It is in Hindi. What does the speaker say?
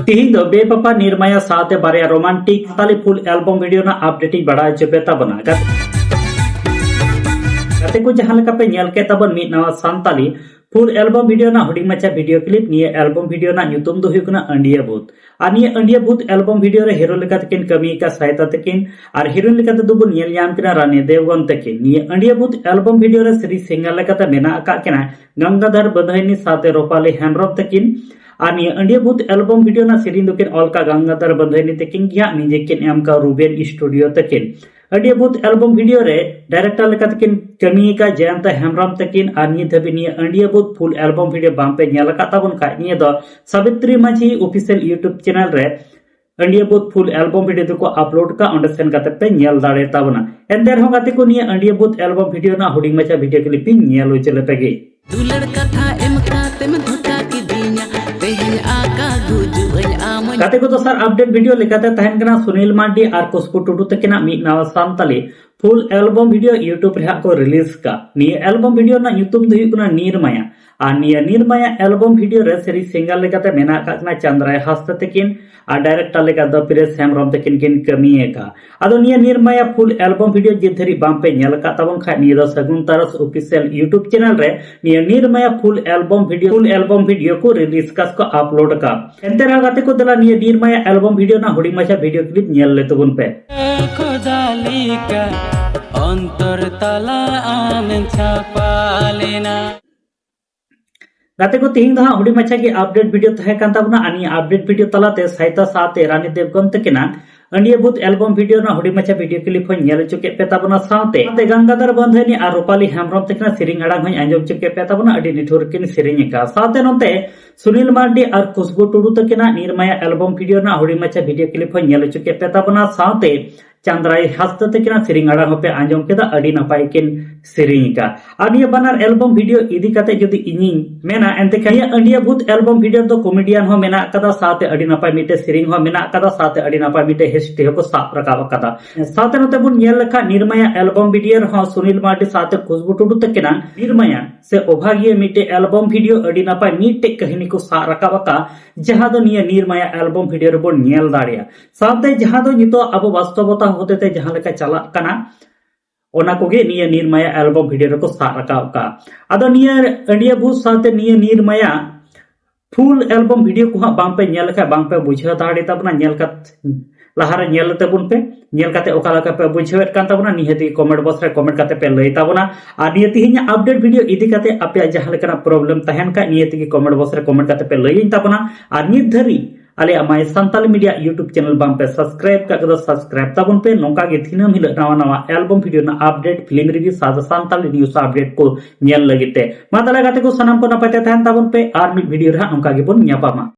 तिहिं दो बेपपा निर्माया साथे बारे रोमांटिक साली फुल एल्बम वीडियो ना अपडेटिंग बड़ा चुपे ताबना गाते को जहां लेका पे नेल के ताबन मिद नवा सांताली फुल एल्बम वीडियो ना हुडिंग मचा वीडियो क्लिप निये एल्बम वीडियो ना ᱧᱩᱛᱩᱢ ᱫᱚ ᱦᱩᱭᱩᱜ ᱠᱟᱱᱟ अंडिया भूत और निये अंडिया भूत एल्बम वीडियो रे हीरो लेका तकिन कमी का सहायता तकिन और हीरोइन लेका तो दुबुन नेल ᱧᱟᱢ किना रानी देवगन तकिन निये अंडिया भूत एल्बम वीडियो रे श्री सिंगर लेका त मेना का किना गंगाधर बधाइनी साथे रोपाली हेमरम तकिन और निये अंडिया भूत एल्बम वीडियो ना सीरीन दुकिन ऑल का गंगाधर बधाइनी तकिन गिया निजे किन एम का रूबेन स्टूडियो तकिन अंडिया भूत एल्बम वीडियो रे डायरेक्टर लेका तकिन कमी का जयंत हेमरम तकिन और निये धबी निये अंडिया भूत फुल एल्बम वीडियो बांपे नेल का ताबन का निये दो सावित्री माझी ऑफिशियल यूट्यूब चैनल रे अंडिया भूत फुल एल्बम वीडियो को अपलोड का अंडरस्टैंड करते पे नेल दाड़े ताबना एंदे रहो गाते को निये अंडिया भूत एल्बम वीडियो ना हुडिंग मचा वीडियो क्लिप नेल उचले पेगे दुलड़ कथा एम काते में धोखा की दिया तेहन आका गुजुल आम गाते को दोसर अपडेट वीडियो लेकाते तहन कना सुनील मार्डी और कुस्पु टुडू तकिना मिद नवा Santali full album video YouTube रे को रिलीज का निये एल्बम वीडियो ना ᱧᱩᱛᱩᱢ ᱫᱚ ᱦᱩᱭᱩᱜ ᱠᱟᱱᱟ नीरमाया और निये नीरमाया एल्बम वीडियो रे सेरी सिंगर लेकाते मेना काकना चंद्राय हस्ते तकिन और डायरेक्टर लेका द प्रेस हेमरम तकिन किन कमिए का आदो निये नीरमाया फुल एल्बम वीडियो जिथरी बांपे नेल का ताबन खा निये दो सगुन तरस ऑफिशियल यूट्यूब चैनल रे निये नीरमाया फुल एल्बम वीडियो को रिलीज का को अपलोड का एंते रा गाते को दला निये नीरमाया एल्बम वीडियो ना हुडी मचा वीडियो क्लिप नेल ले तबन पे अंतर तला आनंद छापालेना गाते को तिहिं दहा हुडी मचा की अपडेट वीडियो तहे कान ताबना अनि अपडेट वीडियो तलाते साइता साथे रानी देवगन तकिना अंडिया भूत एल्बम वीडियो ना हुडी मचा वीडियो क्लिप हो नेल चुके पे ताबना साथे गंगाधर बंधनी और रूपाली हेमरम तकिना सिरिंग अड़ांग हो आंजम चुके पे ताबना अडी निठुर किन सिरिंग का साथे नोते सुनील मार्डी और खुशबू टुडू तकिना नीरमाया एल्बम वीडियो ना हुडी मचा वीडियो क्लिप हो नेल चुके पे ताबना साथे चंद्राई हस्त तकिना सिरिंग अड़ांग पे आंजम केदा अडी नपाय किन सिरिंग का और ये बनार एल्बम वीडियो इदी कते जदि इनी मेना एंते कहिया अंडिया भूत एल्बम वीडियो तो कॉमेडियन हो मेना कदा साथे अडी नपाय मिटे सिरिंग हो मेना कदा साथे अडी नपाय मिटे हेस्टी को साफ रकाब कदा साथे नते बुन नेल लखा नीरमाया एल्बम वीडियो हो सुनील मार्डी साथे खुशबू टुडू तकिना नीरमाया से ओभागिए मिटे एल्बम वीडियो अडी नपाय मिटे कहानी को साफ रकाब का जहां दो निये नीरमाया एल्बम वीडियो रे बोन नेल दाड़िया साथे जहां दो नितो अब वास्तवता होते ते जहां लेका चला कना ओना कोगे निये नीरमाया एल्बम वीडियो रे को साफ रकाब का आदो निये अंडिया भूत साथे निये नीरमाया फुल एल्बम वीडियो को बांपे नेल का बांपे बुझा दाड़े तबना नेल का लहारे नेल तबुन पे नेल काते ओका लका पे बुझेत कान तबना निहति कमेंट बॉक्स रे कमेंट काते पे लई तबना आ निये तिहिं अपडेट वीडियो इदी काते आपे जहां लेकना प्रॉब्लम तहन का नियति की कमेंट बॉक्स रे कमेंट काते पे लई तबना आ नित धरी आले my Santali media YouTube channel बाम पे सब्सक्राइब का सब्सक्राइब तबन पे नोका गे थिनम हिल नवा नवा एल्बम वीडियो ना अपडेट फिल्म रिव्यू सादा संताली न्यूज़ अपडेट को नेल लगिते मा तले गाते को सनाम को नपाते तहन तबन पे आर मिड वीडियो रा नोका गे बन ᱧᱟᱯᱟᱢᱟ।